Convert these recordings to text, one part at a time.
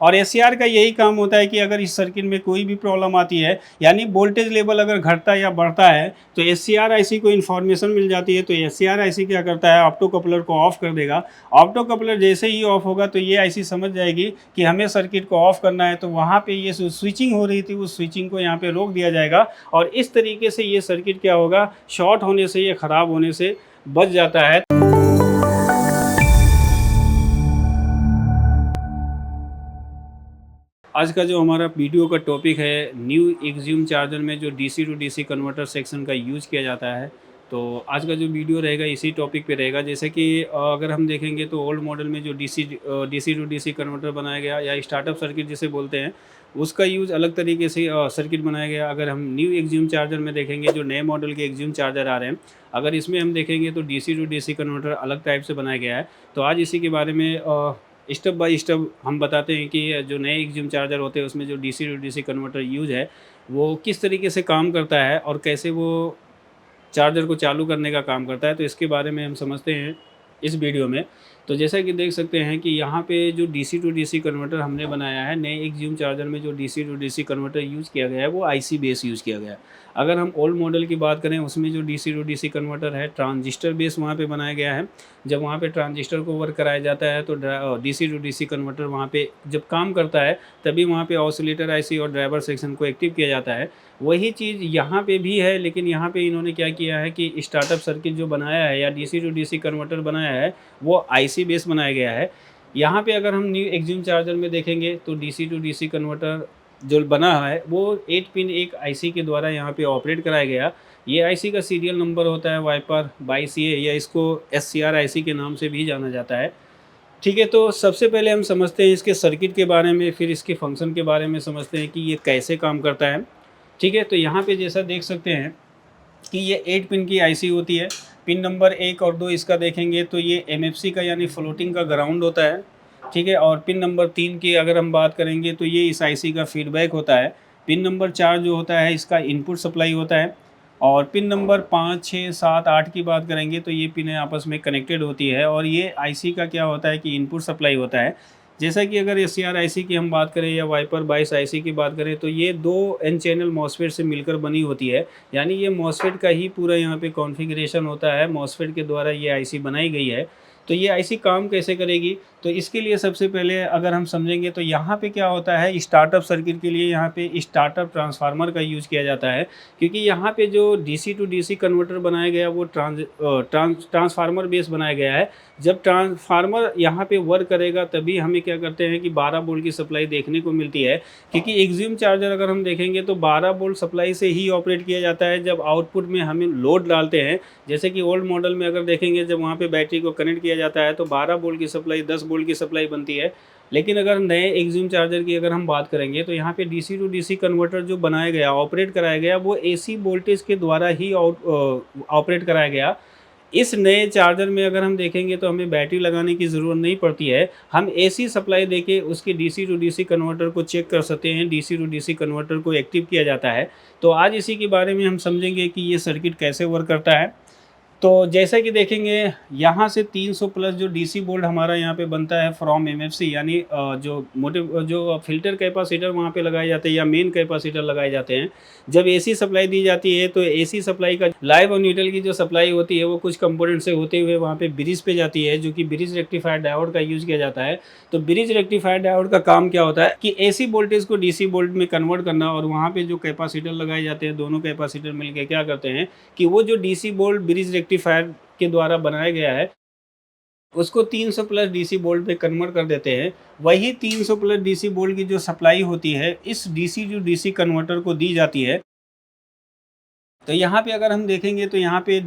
और एससीआर का यही काम होता है कि अगर इस सर्किट में कोई भी प्रॉब्लम आती है, यानी वोल्टेज लेवल अगर घटता या बढ़ता है, तो एससीआर आईसी को इन्फॉर्मेशन मिल जाती है। तो एससीआर आईसी क्या करता है, ऑप्टो कपलर को ऑफ कर देगा। ऑप्टो कपलर जैसे ही ऑफ होगा तो ये आईसी समझ जाएगी कि हमें सर्किट को ऑफ करना है, तो वहाँ पे ये स्विचिंग हो रही थी, उस स्विचिंग को यहाँ पे रोक दिया जाएगा और इस तरीके से ये सर्किट क्या होगा, शॉर्ट होने से या ख़राब होने से बच जाता है। आज का जो हमारा वीडियो का टॉपिक है, न्यू एक्सियम चार्जर में जो DC to DC converter section का यूज़ किया जाता है। तो आज का जो वीडियो रहेगा इसी टॉपिक पे रहेगा। जैसे कि अगर हम देखेंगे तो ओल्ड मॉडल में जो डीसी टू डीसी कन्वर्टर बनाया गया या स्टार्टअप सर्किट जिसे बोलते हैं, उसका यूज़ अलग तरीके से सर्किट बनाया गया। अगर हम न्यू एक्सियम चार्जर में देखेंगे, जो नए मॉडल के एक्सियम चार्जर आ रहे हैं, अगर इसमें हम देखेंगे तो डीसी टू डीसी कन्वर्टर अलग टाइप से बनाया गया है। तो आज इसी के बारे में स्टेप बाय स्टेप हम बताते हैं कि जो नए एक्सियम चार्जर होते हैं उसमें जो DC to DC converter use है, वो किस तरीके से काम करता है और कैसे वो चार्जर को चालू करने का काम करता है। तो इसके बारे में हम समझते हैं इस वीडियो में। तो जैसा कि देख सकते हैं कि यहाँ पे जो डीसी टू डीसी कन्वर्टर हमने बनाया है, नए एक्सियम चार्जर में जो DC to DC converter use किया गया है वो आईसी बेस यूज़ किया गया है। अगर हम ओल्ड मॉडल की बात करें, उसमें जो डीसी टू डीसी कन्वर्टर है, ट्रांजिस्टर बेस वहाँ पे बनाया गया है। जब वहाँ पे ट्रांजिस्टर को वर्क कराया जाता है तो डीसी टू डीसी कन्वर्टर वहाँ पे जब काम करता है, तभी वहाँ पे ऑसिलेटर आईसी और ड्राइवर सेक्शन को एक्टिव किया जाता है। वही चीज़ यहाँ पे भी है, लेकिन यहाँ पे इन्होंने क्या किया है कि स्टार्टअप सर्किट जो बनाया है या डीसी टू डीसी कन्वर्टर बनाया है, वो आईसी बेस बनाया गया है। यहाँ पे अगर हम न्यू एक्सियम चार्जर में देखेंगे तो डीसी टू डीसी कन्वर्टर जो बना है वो 8 पिन एक आईसी के द्वारा यहाँ पे ऑपरेट कराया गया। ये आईसी का सीरियल नंबर होता है वाइपर 22A, या इसको एससीआर आईसी के नाम से भी जाना जाता है। ठीक है, तो सबसे पहले हम समझते हैं इसके सर्किट के बारे में, फिर इसके फंक्शन के बारे में समझते हैं कि ये कैसे काम करता है। ठीक है, तो यहाँ पे जैसा देख सकते हैं कि ये 8 पिन की आईसी होती है। पिन नंबर 1 और 2 इसका देखेंगे तो ये एमएफसी का यानी फ्लोटिंग का ग्राउंड होता है। ठीक है, और पिन नंबर 3 की अगर हम बात करेंगे तो ये इस आईसी का फीडबैक होता है। पिन नंबर 4 जो होता है इसका इनपुट सप्लाई होता है। और पिन नंबर 5, 6, 7, 8 की बात करेंगे तो ये पिनें आपस में कनेक्टेड होती है और ये आईसी का क्या होता है कि इनपुट सप्लाई होता है। जैसा कि अगर एससीआर आईसी की हम बात करें या वाइपर 22 आईसी की बात करें, तो ये 2 एन चैनल मॉसफेट से मिलकर बनी होती है। यानी ये मॉसफेट का ही पूरा यहाँ पे कॉन्फ़िगरेशन होता है, मॉसफेट के द्वारा ये आईसी बनाई गई है। तो ये आईसी काम कैसे करेगी, तो इसके लिए सबसे पहले अगर हम समझेंगे तो यहाँ पे क्या होता है, स्टार्टअप सर्किट के लिए यहाँ पे स्टार्टअप ट्रांसफार्मर का यूज़ किया जाता है। क्योंकि यहाँ पे जो डीसी टू डीसी कन्वर्टर बनाया गया वो ट्रांसफार्मर बेस बनाया गया है। जब ट्रांसफार्मर यहाँ पे वर्क करेगा तभी हमें क्या करते हैं कि 12 वोल्ट की सप्लाई देखने को मिलती है। क्योंकि एक्सियम चार्जर अगर हम देखेंगे तो 12 वोल्ट सप्लाई से ही ऑपरेट किया जाता है जब आउटपुट में हमें लोड डालते हैं। जैसे कि ओल्ड मॉडल में अगर देखेंगे, जब वहाँ पे बैटरी को कनेक्ट किया जाता है तो 12 वोल्ट की सप्लाई, 10 वोल्ट की सप्लाई बनती है। लेकिन अगर नए एक्सियम चार्जर की अगर हम बात करेंगे तो यहाँ पे डीसी टू डीसी कन्वर्टर जो बनाया गया, ऑपरेट कराया गया, वो एसी वोल्टेज के द्वारा ही ऑपरेट कराया गया। इस नए चार्जर में अगर हम देखेंगे तो हमें बैटरी लगाने की ज़रूरत नहीं पड़ती है। हम एसी सप्लाई देके उसके डीसी टू डीसी कन्वर्टर को चेक कर सकते हैं, डीसी टू डीसी कन्वर्टर को एक्टिव किया जाता है। तो आज इसी के बारे में हम समझेंगे कि ये सर्किट कैसे वर्क करता है। तो जैसा कि देखेंगे, यहाँ से 300 प्लस जो डीसी बोल्ट हमारा यहाँ पे बनता है फ्रॉम एमएफसी, यानी जो फिल्टर कैपेसिटर वहाँ पे लगाए जाते हैं या मेन कैपेसिटर लगाए जाते हैं। जब एसी सप्लाई दी जाती है तो एसी सप्लाई का लाइव और न्यूट्रल की जो सप्लाई होती है वो कुछ कंपोनेंट से होते हुए वहाँ पे ब्रिज पे जाती है, जो कि ब्रिज रेक्टिफायर डायोड का यूज़ किया जाता है। तो ब्रिज रेक्टिफायर डायोड का काम क्या होता है कि एसी वोल्टेज को डीसी वोल्ट में कन्वर्ट करना, और वहाँ पे जो कैपेसिटर लगाए जाते हैं, दोनों कैपेसिटर मिलकर क्या करते हैं कि वो जो डीसी वोल्ट ब्रिज रेक्टिफायर के द्वारा बनाया गया है उसको 300 प्लस डीसी वोल्ट पे कन्वर्ट कर देते हैं। वही 300 प्लस डीसी वोल्ट की जो सप्लाई होती है इस डीसी टू डीसी कन्वर्टर को दी जाती है। तो यहाँ पे अगर हम देखेंगे तो यहाँ पे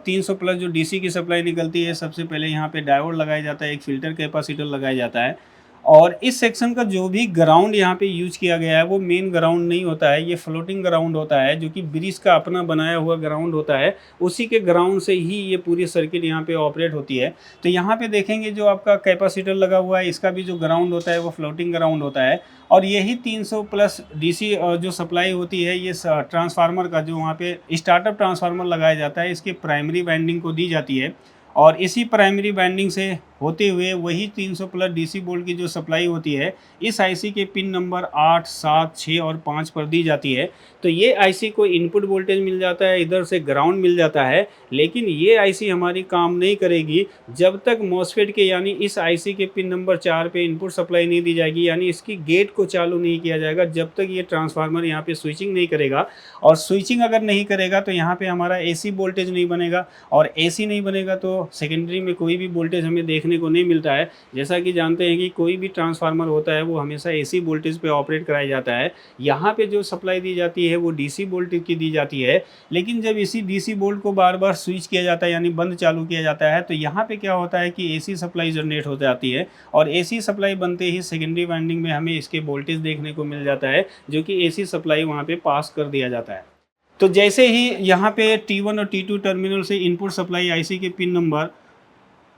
300 प्लस जो डीसी की सप्लाई निकलती है, सबसे पहले यहाँ पे डायोड लगाया जाता है, एक फ़िल्टर कैपेसिटर लगाया जाता है। और इस सेक्शन का जो भी ग्राउंड यहाँ पे यूज़ किया गया है वो मेन ग्राउंड नहीं होता है, ये फ्लोटिंग ग्राउंड होता है, जो कि ब्रिज का अपना बनाया हुआ ग्राउंड होता है। उसी के ग्राउंड से ही ये पूरी सर्किट यहाँ पे ऑपरेट होती है। तो यहाँ पे देखेंगे जो आपका कैपेसिटर लगा हुआ है, इसका भी जो ग्राउंड होता है वो फ्लोटिंग ग्राउंड होता है। और यही 300 प्लस डीसी जो सप्लाई होती है ये ट्रांसफार्मर का, जो वहाँ पे स्टार्टअप ट्रांसफार्मर लगाया जाता है, इसकी प्राइमरी वाइंडिंग को दी जाती है। और इसी प्राइमरी वाइंडिंग से होते हुए वही 300 प्लस डीसी वोल्ट की जो सप्लाई होती है इस आईसी के पिन नंबर 8, 7, 6 और 5 पर दी जाती है। तो ये आईसी को इनपुट वोल्टेज मिल जाता है, इधर से ग्राउंड मिल जाता है, लेकिन ये आईसी हमारी काम नहीं करेगी जब तक मॉसफेट के यानी इस आईसी के पिन नंबर 4 पे इनपुट सप्लाई नहीं दी जाएगी, यानी इसकी गेट को चालू नहीं किया जाएगा जब तक ये ट्रांसफार्मर यहाँ पे स्विचिंग नहीं करेगा। और स्विचिंग अगर नहीं करेगा तो यहाँ पे हमारा एसी वोल्टेज नहीं बनेगा, और एसी नहीं बनेगा तो सेकेंडरी में कोई भी वोल्टेज हमें देखने को नहीं मिलता है। जैसा कि जानते हैं कि कोई भी ट्रांसफार्मर होता है वो हमेशा एसी वोल्टेज पे ऑपरेट कराया जाता है। यहाँ पे जो सप्लाई दी जाती है वो डीसी वोल्टेज की दी जाती है, लेकिन जब इसी डीसी वोल्ट को बार बार स्विच किया जाता है यानी बंद चालू किया जाता है तो यहाँ पे क्या होता है कि एसी सप्लाई जनरेट हो जाती है, और एसी सप्लाई बनते ही सेकेंडरी वाइंडिंग में हमें इसके वोल्टेज देखने को मिल जाता है जो कि एसी सप्लाई वहाँ पे पास कर दिया जाता है। तो जैसे ही यहाँ पे T1 और T2 टर्मिनल से इनपुट सप्लाई आईसी के पिन नंबर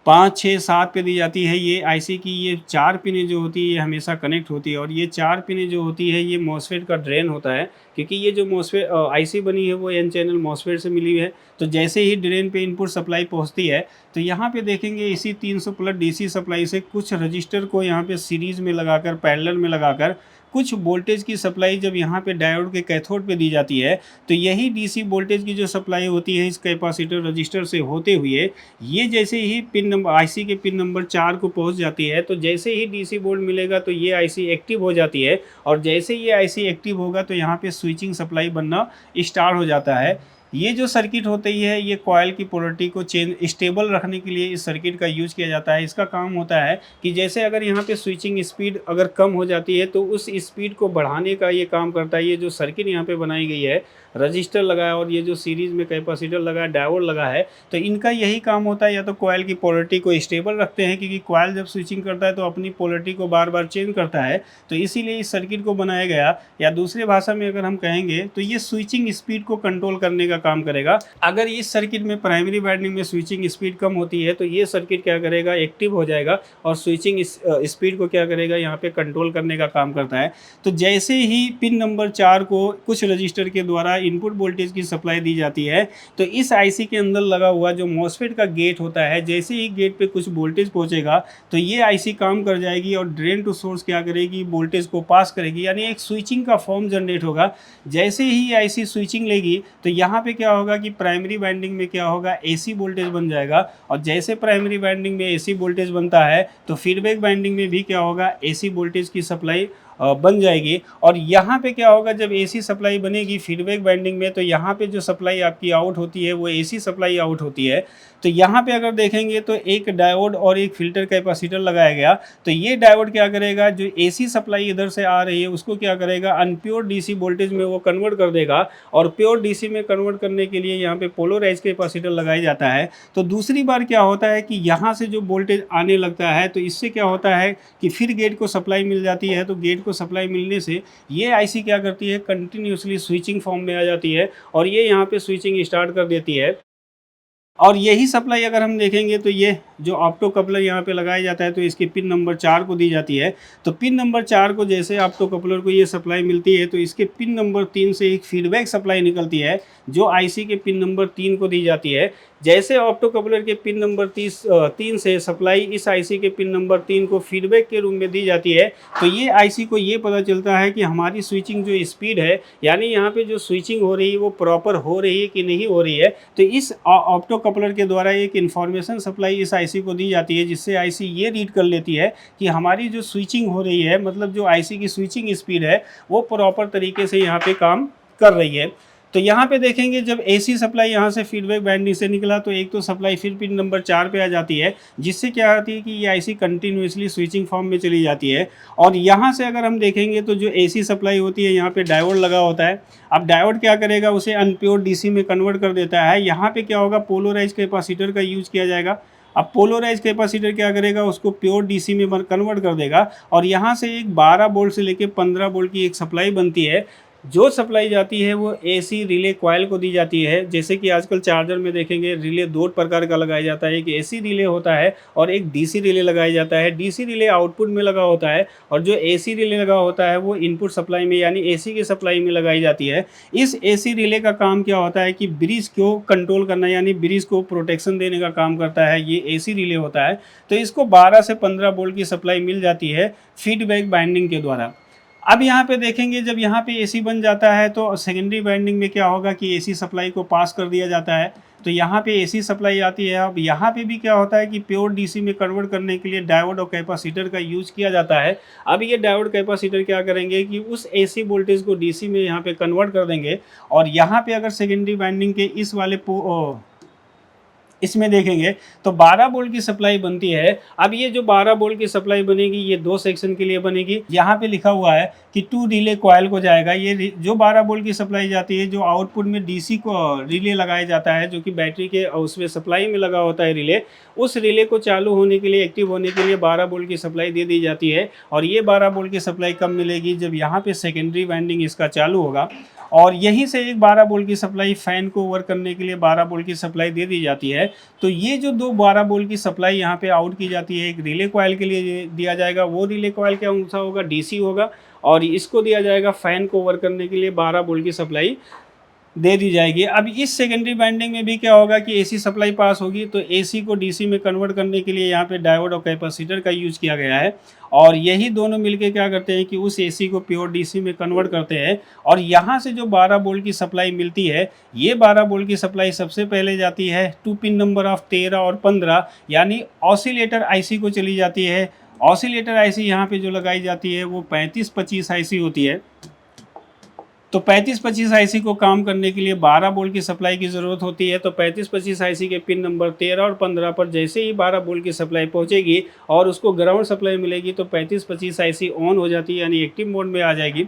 5, 6, 7 पे दी जाती है, ये आईसी की ये 4 पिनें जो होती है ये हमेशा कनेक्ट होती है, और ये 4 पिनें जो होती है ये मॉसफेट का ड्रेन होता है, क्योंकि ये जो मॉसफेट आईसी बनी है वो एन चैनल मॉसफेट से मिली हुई है। तो जैसे ही ड्रेन पे इनपुट सप्लाई पहुंचती है तो यहाँ पे देखेंगे इसी 300 प्लस डीसी सप्लाई से कुछ रजिस्टर को यहाँ पे सीरीज़ में लगाकर, पैरेलल में लगाकर कुछ वोल्टेज की सप्लाई जब यहाँ पे डायोड के कैथोड पे दी जाती है तो यही डीसी वोल्टेज की जो सप्लाई होती है इस कैपेसिटर रजिस्टर से होते हुए ये जैसे ही पिन नंबर आईसी के पिन नंबर 4 को पहुँच जाती है, तो जैसे ही डीसी वोल्ट मिलेगा तो ये आईसी एक्टिव हो जाती है, और जैसे ये आईसी एक्टिव होगा तो यहाँ पे स्विचिंग सप्लाई बनना स्टार्ट हो जाता है। ये जो सर्किट होती है ये कॉइल की पोलरिटी को चेंज स्टेबल रखने के लिए इस सर्किट का यूज़ किया जाता है। इसका काम होता है कि जैसे अगर यहाँ पे स्विचिंग स्पीड अगर कम हो जाती है तो उस स्पीड को बढ़ाने का ये काम करता है। ये जो सर्किट यहाँ पे बनाई गई है, रजिस्टर लगा है और ये जो सीरीज़ में कैपेसिटर लगा है, डायोड लगा है, तो इनका यही काम होता है, या तो कॉइल की पोलरिटी को स्टेबल रखते हैं, क्योंकि कॉइल जब स्विचिंग करता है तो अपनी पोलरिटी को बार बार चेंज करता है, तो इसीलिए इस सर्किट को बनाया गया। या दूसरे भाषा में अगर हम कहेंगे तो ये स्विचिंग स्पीड को कंट्रोल करने का काम करेगा। अगर इस सर्किट में प्राइमरी वाइंडिंग में स्विचिंग स्पीड कम होती है तो ये सर्किट क्या करेगा, एक्टिव हो जाएगा और स्विचिंग स्पीड को क्या करेगा, यहाँ पे कंट्रोल करने का काम करता है। तो जैसे ही पिन नंबर 4 को कुछ रजिस्टर के द्वारा इनपुट वोल्टेज की सप्लाई दी जाती है तो इस आईसी के अंदर लगा हुआ जो मॉसफेट का गेट होता है, जैसे ही गेट पे कुछ वोल्टेज पहुंचेगा तो ये आईसी काम कर जाएगी और ड्रेन टू सोर्स क्या करेगी, वोल्टेज को पास करेगी, यानी एक स्विचिंग का फॉर्म जनरेट होगा। जैसे ही आईसी स्विचिंग लेगी तो यहाँ पे क्या होगा कि प्राइमरी वाइंडिंग में क्या होगा, एसी वोल्टेज बन जाएगा, और जैसे प्राइमरी वाइंडिंग में एसी वोल्टेज बनता है तो फीडबैक वाइंडिंग में भी क्या होगा, एसी वोल्टेज की सप्लाई बन जाएगी। और यहाँ पे क्या होगा, जब एसी सप्लाई बनेगी फीडबैक वाइंडिंग में तो यहाँ पे जो सप्लाई आपकी आउट होती है वो एसी सप्लाई आउट होती है। तो यहाँ पे अगर देखेंगे तो एक डायोड और एक फिल्टर कैपेसिटर लगाया गया, तो ये डायोड क्या करेगा, जो एसी सप्लाई इधर से आ रही है उसको क्या करेगा, अनप्योर डीसी वोल्टेज में वो कन्वर्ट कर देगा, और प्योर डीसी में कन्वर्ट करने के लिए यहाँ पे पोलराइज कैपेसिटर लगाया जाता है। तो दूसरी बार क्या होता है कि यहाँ से जो वोल्टेज आने लगता है तो इससे क्या होता है कि फिर गेट को सप्लाई मिल जाती है, तो गेट को सप्लाई मिलने से ये आईसी क्या करती है, कंटिन्यूसली स्विचिंग फॉर्म में आ जाती है और ये यहाँ पे स्विचिंग स्टार्ट कर देती है। और यही सप्लाई अगर हम देखेंगे तो ये जो ऑप्टो कपलर यहाँ पे लगाया जाता है तो इसकी पिन नंबर 4 को दी जाती है। तो पिन नंबर 4 को जैसे ऑप्टो कपलर को ये सप्लाई मिलती है तो इसके पिन नंबर 3 से एक फीडबैक सप्लाई निकलती है जो आईसी के पिन नंबर 3 को दी जाती है। जैसे ऑप्टो कपलर के पिन नंबर 3 से सप्लाई इस आईसी के पिन नंबर 3 को फीडबैक के रूप में दी जाती है, तो ये आईसी को ये पता चलता है कि हमारी स्विचिंग जो स्पीड है, यानी यहाँ पे जो स्विचिंग हो रही है वो प्रॉपर हो रही है कि नहीं हो रही है। तो इस ऑप्टो कपलर के द्वारा एक इन्फॉर्मेशन सप्लाई इस आईसी को दी जाती है, जिससे आईसी ये रीड कर लेती है कि हमारी जो स्विचिंग हो रही है, मतलब जो आईसी की स्विचिंग स्पीड है वो प्रॉपर तरीके से यहाँ पे काम कर रही है। तो यहाँ पे देखेंगे जब एसी सप्लाई यहाँ से फीडबैक वाइंडिंग से निकला तो एक तो सप्लाई फिर पिन नंबर 4 पे आ जाती है, जिससे क्या होती है कि ये आईसी कंटिन्यूसली स्विचिंग फॉर्म में चली जाती है। और यहाँ से अगर हम देखेंगे तो जो एसी सप्लाई होती है यहाँ पे डायोड लगा होता है। अब डायोड क्या करेगा, उसे अनप्योर डीसी में कन्वर्ट कर देता है। यहाँ पे क्या होगा, पोलराइज कैपेसिटर का यूज किया जाएगा। अब पोलराइज कैपेसिटर क्या करेगा, उसको प्योर डीसी में कन्वर्ट कर देगा, और यहाँ से एक 12 वोल्ट से लेकर 15 वोल्ट की एक सप्लाई बनती है। जो सप्लाई जाती है वो एसी रिले कॉइल को दी जाती है। जैसे कि आजकल चार्जर में देखेंगे रिले 2 प्रकार का लगाया जाता है, एक एसी रिले होता है और एक डीसी रिले लगाया जाता है। डीसी रिले आउटपुट में लगा होता है और जो एसी रिले लगा होता है वो इनपुट सप्लाई में यानी एसी की सप्लाई में लगाई जाती है। इस एसी रिले का काम क्या होता है कि ब्रिज को कंट्रोल करना यानी ब्रिज को प्रोटेक्शन देने का काम करता है, ये एसी रिले होता है। तो इसको 12 से 15 वोल्ट की सप्लाई मिल जाती है फीडबैक बाइंडिंग के द्वारा। अब यहाँ पे देखेंगे जब यहाँ पे एसी बन जाता है तो सेकेंडरी वाइंडिंग में क्या होगा कि एसी सप्लाई को पास कर दिया जाता है, तो यहाँ पे एसी सप्लाई आती है। अब यहाँ पे भी क्या होता है कि प्योर डीसी में कन्वर्ट करने के लिए डायोड और कैपेसिटर का यूज किया जाता है। अब ये डायोड कैपेसिटर क्या करेंगे कि उस एसी वोल्टेज को डीसी में यहाँ पे कन्वर्ट कर देंगे और यहाँ पे अगर सेकेंडरी वाइंडिंग के इस वाले इसमें देखेंगे तो 12 वोल्ट की सप्लाई बनती है। अब ये जो 12 वोल्ट की सप्लाई बनेगी ये 2 सेक्शन के लिए बनेगी। यहाँ पे लिखा हुआ है कि 2 रिले कॉइल को जाएगा। ये जो 12 वोल्ट की सप्लाई जाती है, जो आउटपुट में डीसी को रिले लगाया जाता है जो कि बैटरी के उसमें सप्लाई में लगा होता है रिले, उस रिले को चालू होने के लिए, एक्टिव होने के लिए 12 वोल्ट की सप्लाई दे दी जाती है। और ये 12 वोल्ट की सप्लाई कब मिलेगी? जब यहाँ पे सेकेंडरी वाइंडिंग इसका चालू होगा और यहीं से एक 12 वोल्ट की सप्लाई फैन को वर्क करने के लिए 12 वोल्ट की सप्लाई दे दी जाती है। तो ये जो दो 12 वोल्ट की सप्लाई यहाँ पे आउट की जाती है, एक रिले कॉइल के लिए दिया जाएगा, वो रिले कॉइल क्या सा होगा? डीसी होगा। और इसको दिया जाएगा फैन को वर्क करने के लिए 12 वोल्ट की सप्लाई दे दी जाएगी। अब इस सेकेंडरी वाइंडिंग में भी क्या होगा कि एसी सप्लाई पास होगी, तो एसी को डीसी में कन्वर्ट करने के लिए यहाँ पे डायोड और कैपेसिटर का यूज किया गया है। और यही दोनों मिलके क्या करते हैं कि उस एसी को प्योर डीसी में कन्वर्ट करते हैं। और यहाँ से जो 12 वोल्ट की सप्लाई मिलती है, ये 12 वोल्ट की सप्लाई सबसे पहले जाती है 2 पिन नंबर ऑफ 13 और 15 यानी ऑसिलेटर आईसी को चली जाती है। ऑसिलेटर आईसी यहाँ पे जो लगाई जाती है वो 3525 आईसी होती है। तो 3525 आईसी को काम करने के लिए 12 वोल्ट की सप्लाई की ज़रूरत होती है। तो 3525 आईसी के पिन नंबर 13 और 15 पर जैसे ही 12 वोल्ट की सप्लाई पहुंचेगी और उसको ग्राउंड सप्लाई मिलेगी तो 3525 आईसी ऑन हो जाती है यानी एक्टिव मोड में आ जाएगी।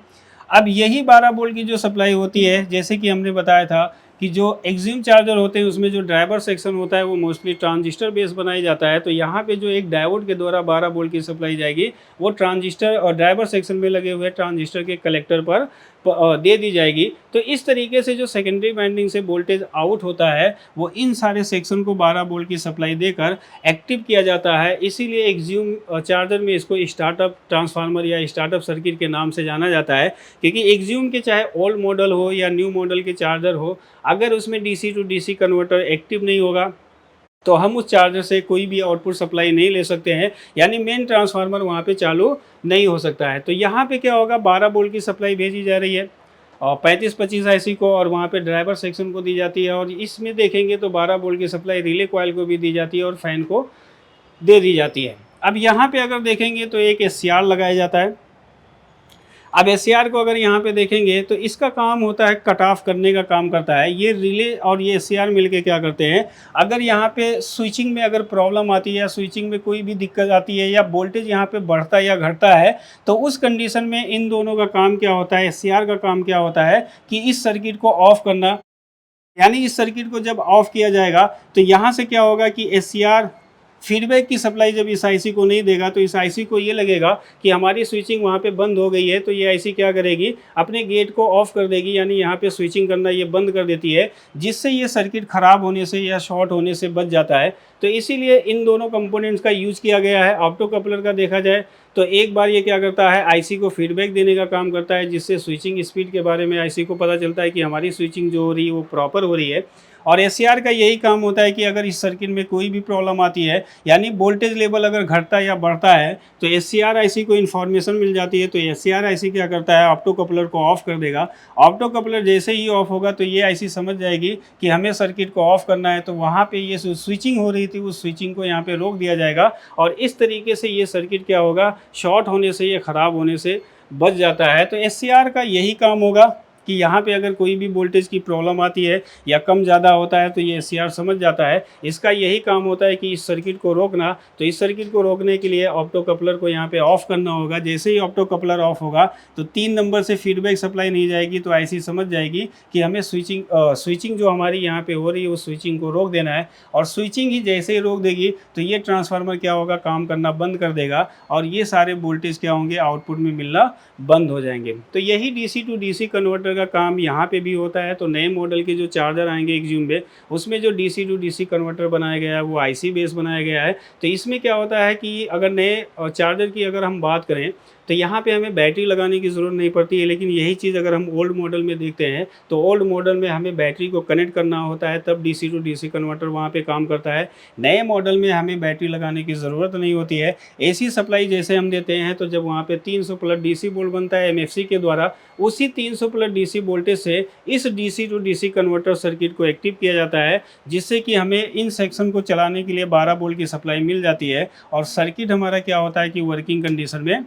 अब यही 12 वोल्ट की जो सप्लाई होती है, जैसे कि हमने बताया था कि जो एक्सिम चार्जर होते हैं उसमें जो ड्राइवर सेक्शन होता है वो मोस्टली ट्रांजिस्टर बेस बनाया जाता है। तो यहाँ पे जो एक डायोड के द्वारा 12 वोल्ट की सप्लाई जाएगी वो ट्रांजिस्टर और ड्राइवर सेक्शन में लगे हुए ट्रांजिस्टर के कलेक्टर पर दे दी जाएगी। तो इस तरीके से जो सेकेंडरी वाइंडिंग से वोल्टेज आउट होता है वो इन सारे सेक्शन को 12 वोल्ट की सप्लाई देकर एक्टिव किया जाता है। इसीलिए एक्सिम चार्जर में इसको स्टार्टअप ट्रांसफार्मर या स्टार्टअप सर्किट के नाम से जाना जाता है, क्योंकि एक्सिम के चाहे ओल्ड मॉडल हो या न्यू मॉडल के चार्जर हो, अगर उसमें DC to DC converter active नहीं होगा तो हम उस चार्जर से कोई भी आउटपुट सप्लाई नहीं ले सकते हैं, यानी मेन ट्रांसफार्मर वहाँ पे चालू नहीं हो सकता है। तो यहाँ पे क्या होगा, 12 वोल्ट की सप्लाई भेजी जा रही है और 3525 आईसी को और वहाँ पे ड्राइवर सेक्शन को दी जाती है। और इसमें देखेंगे तो 12 वोल्ट की सप्लाई रिले कॉइल को भी दी जाती है और फैन को दे दी जाती है। अब यहाँ पे अगर देखेंगे तो एक एससीआर लगाया जाता है। अब एससीआर को अगर यहाँ पे देखेंगे तो इसका काम होता है कट ऑफ करने का काम करता है। ये रिले और ये एससीआर मिलके क्या करते हैं, अगर यहाँ पे स्विचिंग में अगर प्रॉब्लम आती है या स्विचिंग में कोई भी दिक्कत आती है या वोल्टेज यहाँ पे बढ़ता या घटता है, तो उस कंडीशन में इन दोनों का काम क्या होता है, एससीआर का काम क्या होता है कि इस सर्किट को ऑफ करना। यानी इस सर्किट को जब ऑफ किया जाएगा तो यहाँ से क्या होगा कि एससीआर फीडबैक की सप्लाई जब इस आईसी को नहीं देगा तो इस आईसी को ये लगेगा कि हमारी स्विचिंग वहाँ पे बंद हो गई है। तो ये आईसी क्या करेगी, अपने गेट को ऑफ कर देगी, यानी यहाँ पे स्विचिंग करना ये बंद कर देती है, जिससे ये सर्किट ख़राब होने से या शॉर्ट होने से बच जाता है। तो इसीलिए इन दोनों कंपोनेंट्स का यूज़ किया गया है। ऑप्टो कपलर का देखा जाए तो एक बार ये क्या करता है, आईसी को फीडबैक देने का काम करता है, जिससे स्विचिंग स्पीड के बारे में आईसी को पता चलता है कि हमारी स्विचिंग जो हो रही है वो प्रॉपर हो रही है। और एससीआर का यही काम होता है कि अगर इस सर्किट में कोई भी प्रॉब्लम आती है, यानी वोल्टेज लेवल अगर घटता या बढ़ता है, तो एससीआर आईसी को इन्फॉर्मेशन मिल जाती है। तो एससीआर आईसी क्या करता है, ऑप्टो कपलर को ऑफ कर देगा। ऑप्टो कपलर जैसे ही ऑफ होगा तो ये आईसी समझ जाएगी कि हमें सर्किट को ऑफ करना है, तो वहाँ पे ये स्विचिंग हो रही थी उस स्विचिंग को यहाँ पे रोक दिया जाएगा और इस तरीके से ये सर्किट क्या होगा, शॉर्ट होने से या ख़राब होने से बच जाता है। तो एससीआर का यही काम होगा। कि यहाँ पे अगर कोई भी वोल्टेज की प्रॉब्लम आती है या कम ज़्यादा होता है तो ये एससीआर समझ जाता है। इसका यही काम होता है कि इस सर्किट को रोकना। तो इस सर्किट को रोकने के लिए ऑप्टो कपलर को यहाँ पे ऑफ करना होगा। जैसे ही ऑप्टो कपलर ऑफ होगा तो 3 नंबर से फीडबैक सप्लाई नहीं जाएगी, तो आईसी समझ जाएगी कि हमें स्विचिंग जो हमारी यहाँ पे हो रही है उस स्विचिंग को रोक देना है। और स्विचिंग ही जैसे ही रोक देगी तो ये ट्रांसफार्मर क्या होगा, काम करना बंद कर देगा और ये सारे वोल्टेज क्या होंगे, आउटपुट में मिलना बंद हो जाएंगे। तो यही डीसी टू डीसी कन्वर्टर का काम यहाँ पे भी होता है। तो नए मॉडल के जो चार्जर आएंगे एक्ज्यूम में, उसमें जो डीसी टू डीसी कन्वर्टर बनाया गया है वो आईसी बेस बनाया गया है। तो इसमें क्या होता है कि अगर नए चार्जर की अगर हम बात करें तो यहाँ पे हमें बैटरी लगाने की ज़रूरत नहीं पड़ती है। लेकिन यही चीज़ अगर हम ओल्ड मॉडल में देखते हैं तो ओल्ड मॉडल में हमें बैटरी को कनेक्ट करना होता है, तब डीसी टू डीसी कन्वर्टर वहाँ पे काम करता है। नए मॉडल में हमें बैटरी लगाने की ज़रूरत नहीं होती है। एसी सप्लाई जैसे हम देते हैं तो जब वहाँ पे 300 प्लस डीसी वोल्ट बनता है एमएफसी के द्वारा, उसी 300 प्लस डीसी वोल्टेज से इस DC to DC converter circuit को एक्टिव किया जाता है, जिससे कि हमें इन सेक्शन को चलाने के लिए 12 वोल्ट की सप्लाई मिल जाती है और सर्किट हमारा क्या होता है कि वर्किंग कंडीशन में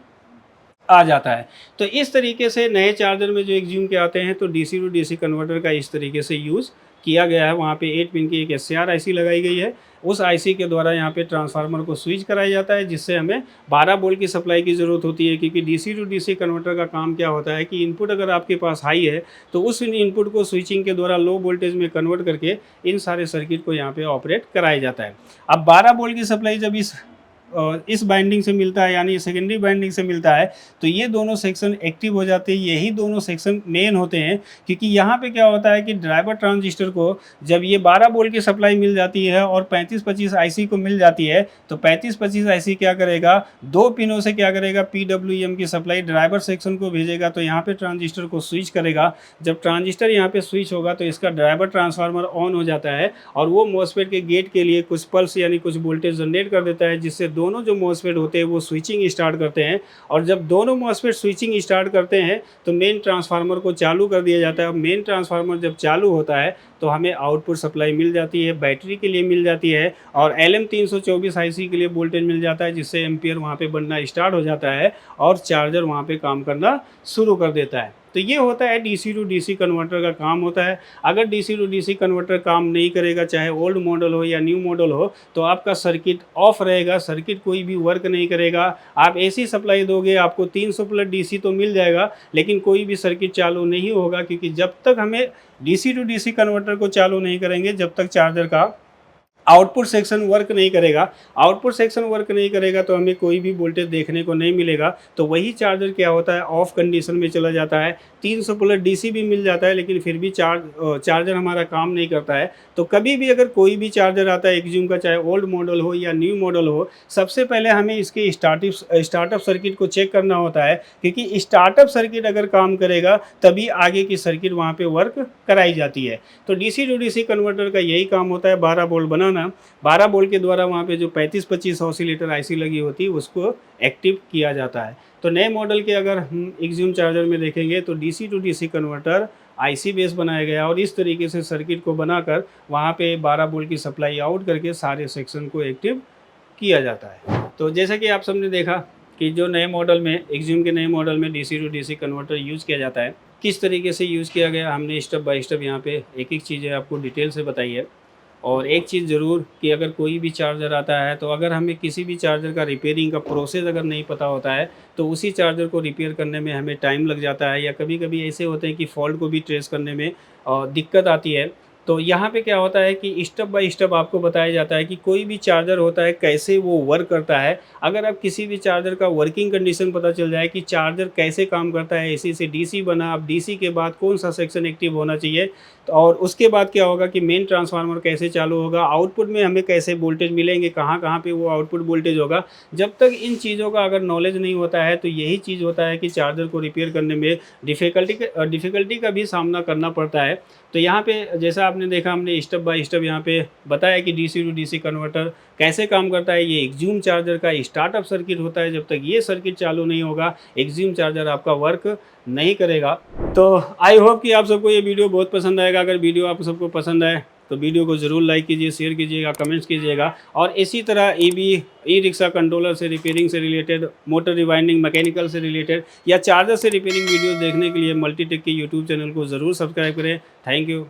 आ जाता है। तो इस तरीके से नए चार्जर में जो एक्ज्यूम के आते हैं तो डीसी टू डीसी कन्वर्टर का इस तरीके से यूज़ किया गया है। वहाँ पे 8 पिन की एक एससीआर आईसी लगाई गई है। उस आईसी के द्वारा यहाँ पे ट्रांसफार्मर को स्विच कराया जाता है, जिससे हमें 12 वोल्ट की सप्लाई की ज़रूरत होती है। क्योंकि डीसी टू डीसी कन्वर्टर का काम क्या होता है कि इनपुट अगर आपके पास हाई है तो उस इनपुट को स्विचिंग के द्वारा लो वोल्टेज में कन्वर्ट करके इन सारे सर्किट को यहाँ पे ऑपरेट कराया जाता है। अब 12 वोल्ट की सप्लाई जब इस बाइंडिंग से मिलता है, यानी सेकेंडरी बाइंडिंग से मिलता है, तो ये दोनों सेक्शन एक्टिव हो जाते हैं। यही दोनों सेक्शन मेन होते हैं, क्योंकि यहाँ पे क्या होता है कि ड्राइवर ट्रांजिस्टर को जब ये 12 वोल्ट की सप्लाई मिल जाती है और 35-25 आईसी को मिल जाती है, तो 35-25 आईसी क्या करेगा, 2 पिनों से क्या करेगा, पीडब्ल्यूएम की सप्लाई ड्राइवर सेक्शन को भेजेगा। तो यहाँ पे ट्रांजिस्टर को स्विच करेगा। जब ट्रांजिस्टर यहाँ पे स्विच होगा तो इसका ड्राइवर ट्रांसफार्मर ऑन हो जाता है और वो मॉसफेट के गेट के लिए कुछ पल्स यानी कुछ वोल्टेज जनरेट कर देता है, जिससे दोनों जो मॉसफेट होते हैं वो स्विचिंग स्टार्ट करते हैं। और जब दोनों मॉसफेट स्विचिंग स्टार्ट करते हैं तो मेन ट्रांसफार्मर को चालू कर दिया जाता है। मेन ट्रांसफार्मर जब चालू होता है तो हमें आउटपुट सप्लाई मिल जाती है, बैटरी के लिए मिल जाती है और LM324 आईसी के लिए वोल्टेज मिल जाता है, जिससे एम्पियर वहाँ पे बनना स्टार्ट हो जाता है और चार्जर वहाँ पे काम करना शुरू कर देता है। तो ये होता है डीसी टू डीसी कन्वर्टर का काम होता है। अगर डीसी टू डीसी कन्वर्टर काम नहीं करेगा, चाहे ओल्ड मॉडल हो या न्यू मॉडल हो, तो आपका सर्किट ऑफ रहेगा, सर्किट कोई भी वर्क नहीं करेगा। आप एसी सप्लाई दोगे, आपको 300 प्लस डीसी तो मिल जाएगा, लेकिन कोई भी सर्किट चालू नहीं होगा, क्योंकि जब तक हमें डीसी टू डीसी कन्वर्टर को चालू नहीं करेंगे जब तक चार्जर का आउटपुट सेक्शन वर्क नहीं करेगा। आउटपुट सेक्शन वर्क नहीं करेगा तो हमें कोई भी वोल्टेज देखने को नहीं मिलेगा। तो वही चार्जर क्या होता है, ऑफ कंडीशन में चला जाता है। 300 प्लस डीसी भी मिल जाता है, लेकिन फिर भी चार्जर हमारा काम नहीं करता है। तो कभी भी अगर कोई भी चार्जर आता है एक्ज्यूम का, चाहे ओल्ड मॉडल हो या न्यू मॉडल हो, सबसे पहले हमें इसके स्टार्टअप सर्किट को चेक करना होता है, क्योंकि स्टार्टअप सर्किट अगर काम करेगा तभी आगे की सर्किट वहाँ पे वर्क कराई जाती है। तो डीसी टू डीसी कन्वर्टर का यही काम होता है, 12 वोल्ट बनाना। 12 वोल्ट के द्वारा वहाँ पे जो 35-25 ऑसिलेटर आईसी लगी होती है उसको एक्टिव किया जाता है। तो नए मॉडल के अगर हम एक्ज्यूम चार्जर में देखेंगे तो DC to DC converter IC base बनाया गया और इस तरीके से सर्किट को बनाकर वहाँ पे 12 वोल्ट की सप्लाई आउट करके सारे सेक्शन को एक्टिव किया जाता है। तो जैसा कि आप सबने देखा कि जो नए मॉडल में एक्ज्यूम के नए मॉडल में DC to DC converter use किया जाता है, किस तरीके से यूज़ किया गया, हमने स्टेप बाय स्टेप यहाँ पे एक एक चीज़ें आपको डिटेल से बताई है। और एक चीज़ ज़रूर कि अगर कोई भी चार्जर आता है तो अगर हमें किसी भी चार्जर का रिपेयरिंग का प्रोसेस अगर नहीं पता होता है तो उसी चार्जर को रिपेयर करने में हमें टाइम लग जाता है, या कभी कभी ऐसे होते हैं कि फॉल्ट को भी ट्रेस करने में दिक्कत आती है। तो यहाँ पे क्या होता है कि स्टेप बाय स्टेप आपको बताया जाता है कि कोई भी चार्जर होता है कैसे वो वर्क करता है। अगर आप किसी भी चार्जर का वर्किंग कंडीशन पता चल जाए कि चार्जर कैसे काम करता है, एसी से डीसी बना, अब डीसी के बाद कौन सा सेक्शन एक्टिव होना चाहिए, तो और उसके बाद क्या होगा कि मेन ट्रांसफार्मर कैसे चालू होगा, आउटपुट में हमें कैसे वोल्टेज मिलेंगे, कहाँ कहाँ पे वो आउटपुट वोल्टेज होगा। जब तक इन चीज़ों का अगर नॉलेज नहीं होता है तो यही चीज़ होता है कि चार्जर को रिपेयर करने में डिफ़िकल्टी का भी सामना करना पड़ता है। तो यहाँ पे जैसा आपने देखा, हमने स्टेप बाय स्टेप यहाँ पे बताया कि डीसी टू डीसी कन्वर्टर कैसे काम करता है। ये एक्ज्यूम चार्जर का स्टार्टअप सर्किट होता है, जब तक ये सर्किट चालू नहीं होगा एक्ज्यूम चार्जर आपका वर्क नहीं करेगा। तो आई होप कि आप सबको ये वीडियो बहुत पसंद आएगा। अगर वीडियो आप सबको पसंद आए तो वीडियो को ज़रूर लाइक कीजिए, शेयर कीजिएगा, कमेंट्स कीजिएगा। और इसी तरह ई-रिक्शा कंट्रोलर से रिपेयरिंग से रिलेटेड, मोटर रिवाइंडिंग, मैकेनिकल से रिलेटेड या चार्जर से रिपेयरिंग वीडियो देखने के लिए मल्टीटेक के यूट्यूब चैनल को ज़रूर सब्सक्राइब करें। Thank you.